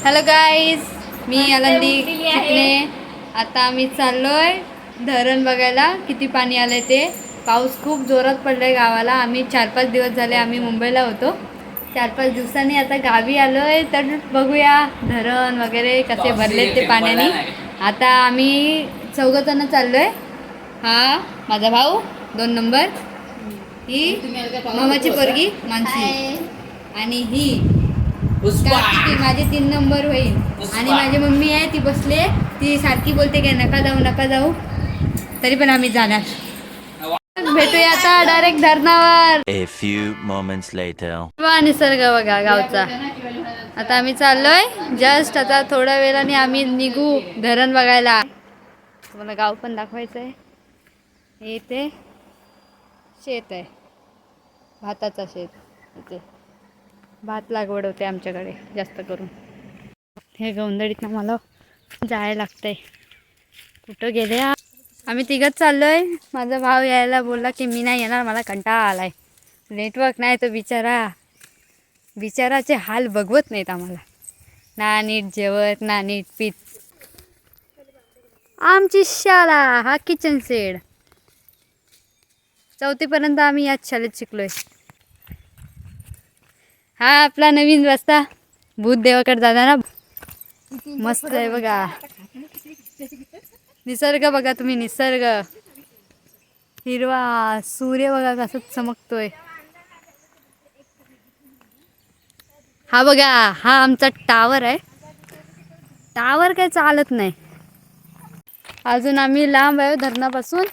Hello guys, मी आनंदी चिकणे. आता आम्ही चाललोय धरण बघायला किती पाणी आलंय ते. पाऊस खूप जोरात पडलाय गावाला. आम्ही 4-5 दिवस झाले आम्ही मुंबईला होतो. 4-5 दिवसांनी आता गावी आलोय, तर बघूया धरण वगैरे कसे भरलेत ते पाण्याने. आता आम्ही 4 जण चाललोय. हा माझा भाऊ 2 नंबर, ही मामाची पोरगी मानसी, आणि ही कार्तिकी माझी 3 नंबर होईल. आणि माझी मम्मी आहे ती बसले, ती सारखी बोलते की नका जाऊ नका जाऊ, तरी पण आम्ही जाणार. भेटूया आता डायरेक्ट धरणावर. A few moments later. निसर्ग बघा गावचा. आता आम्ही चाललोय जस्ट, आता थोड्या वेळाने आम्ही निघू धरण बघायला. तुम्हाला गाव पण दाखवायचं आहे. हे इथे शेत आहे, भाताचा शेत. इथे भात लागवड होते आमच्याकडे जास्त करून. हे गोंधळीतनं मला जायला लागतंय. कुठं गेले आम्ही 3घच चाललोय. माझा भाव यायला बोलला की मी नाही येणार, मला कंटाळा आलाय. नेटवर्क नाही, तो बिचाराचे हाल बघवत नाहीत आम्हाला. ना नीट जेवत ना नीट पीत. आमची शाळा हा किचन शेड. 4थीपर्यंत आम्ही याच शाळेत शिकलोय. हा आपला नवीन रस्ता भूतदेवाकडे जाताना मस्त आहे बघा. निसर्ग बघा तुम्ही, निसर्ग हिरवा, सूर्य बघा कसं चमकतोय. हा बघा, हा आमचा टावर आहे. टावर काय चालत नाही. अजून आम्ही लांब आहे धरणापासून.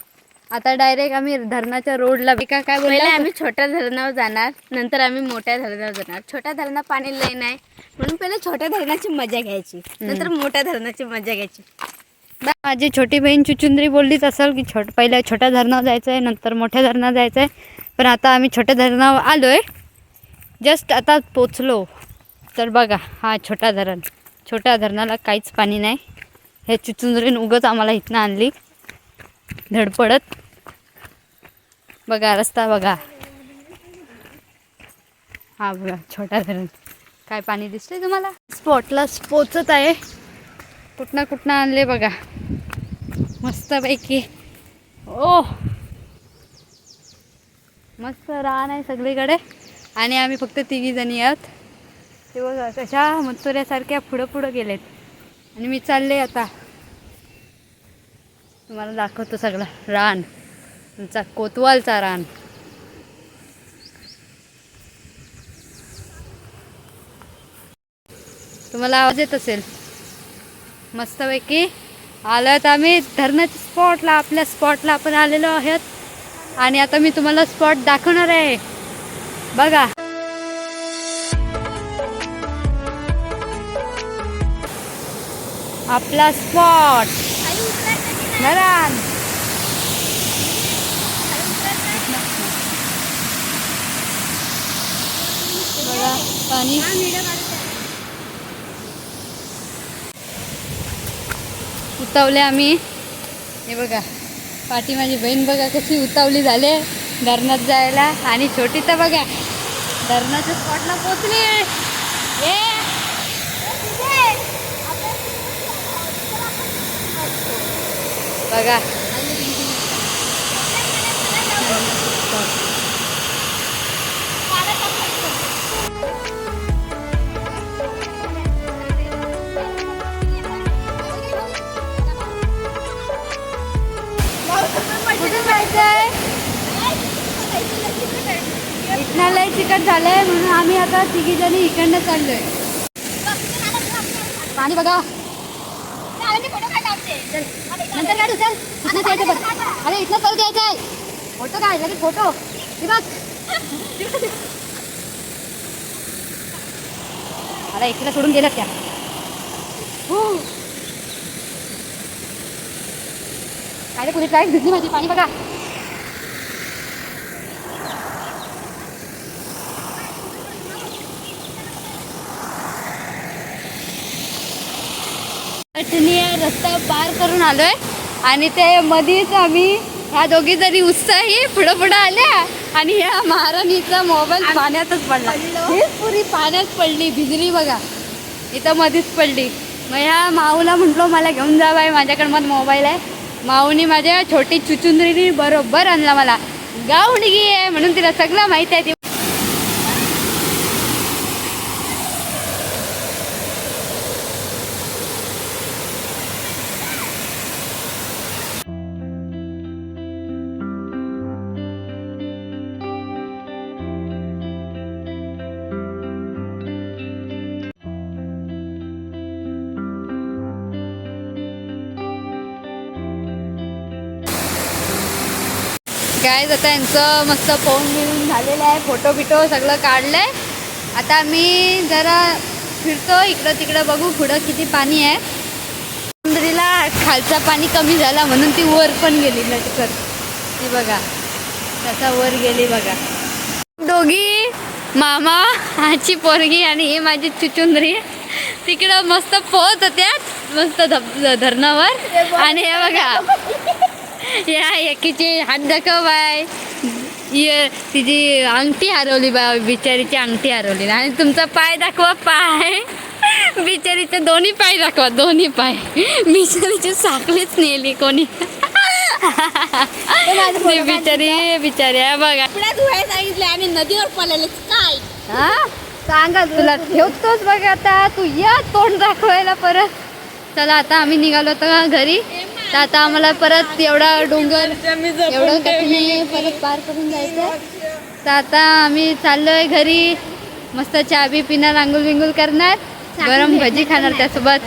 आता डायरेक्ट आम्ही धरणाच्या रोडला. काय बोलला, आम्ही छोट्या धरणावर जाणार, नंतर आम्ही मोठ्या धरणावर जाणार. छोट्या धरणात पाणी लई नाही, म्हणून पहिले छोट्या धरणाची मजा घ्यायची, नंतर मोठ्या धरणाची मजा घ्यायची. माझी छोटी बहीण चुचुंद्री बोललीच असेल की पहिल्या छोट्या धरणावर जायचं आहे, नंतर मोठ्या धरणावर जायचं आहे. पण आता आम्ही छोट्या धरणावर आलो आहे, जस्ट आता पोचलो. तर बघा हा छोटा धरण. छोट्या धरणाला काहीच पाणी नाही. हे चुचुंद्रीने उगाच आम्हाला इथनं आणली धडपडत. बघा रस्ता बघा, हा बघा छोटा धरण. काय पाणी दिसतंय तुम्हाला. स्पॉटला पोचत आहे. कुठनं आणले बघा मस्तपैकी. ओ मस्त रान आहे सगळीकडे, आणि आम्ही फक्त 3 जणी आहोत. ते बघा कशा मत्सुऱ्यासारख्या पुढं गेलेत. आणि मी चालले आता, तुम्हाला दाखवतो सगळं रान, तुमचा कोतवालचा रान. तुम्हाला आवाज येत असेल. मस्तपैकी आलोत आम्ही धरणाच्या स्पॉटला. आपल्या स्पॉटला आपण आलेलो आहोत, आणि आता मी तुम्हाला स्पॉट दाखवणार आहे. बघा आपला स्पॉट धरण. बघा पाणी उतावले आम्ही. हे बघा पाठी माझी बहीण बघा कशी उतावली झाले धरणात जायला. आणि छोटी तर बघा धरणाच्या स्पॉटला पोचली. बघा कुठे जायचंय. इथनं लय चिकट झालंय, म्हणून आम्ही आता 3 जणी इकडनं चाललोय. पाणी बघा. नंतर काय चल इथनं जायचं बघ. अरे इथनं चालू द्यायचं आहे. फोटो काय लगेच फोटो. हे बघ अरे इकडे सोडून गेल्यात त्या. काय रे कुणी काय भिजली माझी. पाणी बघा. रस्ता पार करून आलोय, आणि ते मधीच आम्ही ह्या दोघी जणी उत्साही पुढं आल्या. आणि ह्या महाराणीचा मोबाईल पाण्यातच पडला. हेच पुरी पाण्यात पडली, भिजली बघा, इथं मध्येच पडली. मग ह्या माऊला म्हटलो मला घेऊन जा बाई, माझ्याकडे मग मोबाईल आहे. माऊनी माझ्या छोटी चुचुंदरीनी बरोबर आणला मला. गावणगी आहे म्हणून तिला सगळं माहिती आहे. गाईज आता यांचं मस्त पोहून बिळून झालेलं आहे, फोटो बिटो सगळं काढलंय. आता आम्ही जरा फिरतो इकडं तिकडं, बघू पुढं किती पाणी आहे. समुद्रीला खालचा पाणी कमी झाला म्हणून ती वर पण गेली लटकर, ती बघा त्याचा वर गेली बघा. दोघी मामा आची पोरगी आणि ही माझी चुचुंदरी तिकडं मस्त पोहत होत्या मस्त धरणावर. आणि हे बघा या एकीची हात दाखव बाय, तिची अंगठी हरवली बाय, बिचारीची अंगठी हरवली. आणि तुमचा पाय दाखवा, पाय बिचारीचे दोन्ही पाय दाखवा, दोन्ही पाय. बिचारीची साखळीच नेली कोणी. बिचारी बिचारी बघा, सांगितले आम्ही नदीवर पळाले काय. हा सांगा, तुला ठेवतोच बघा आता, तू या तोंड दाखवायला परत. चला आता आम्ही निघालो होतो घरी, तर आता आम्हाला परत एवढा डोंगर एवढं कठीण परत पार करून जायचं. तर आता आम्ही चाललोय घरी, मस्त चहा बी पिणार, आंघोळ बिंगोळ करणार, गरम भजी खाणार त्यासोबत.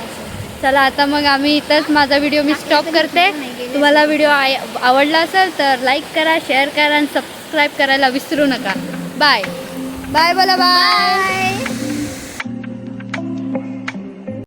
चला आता मग आम्ही इथंच माझा व्हिडिओ मी स्टॉप करते. तुम्हाला व्हिडिओ आवडला असेल तर लाईक करा, शेअर करा आणि सबस्क्राईब करायला विसरू नका. बाय बाय, बोला बाय.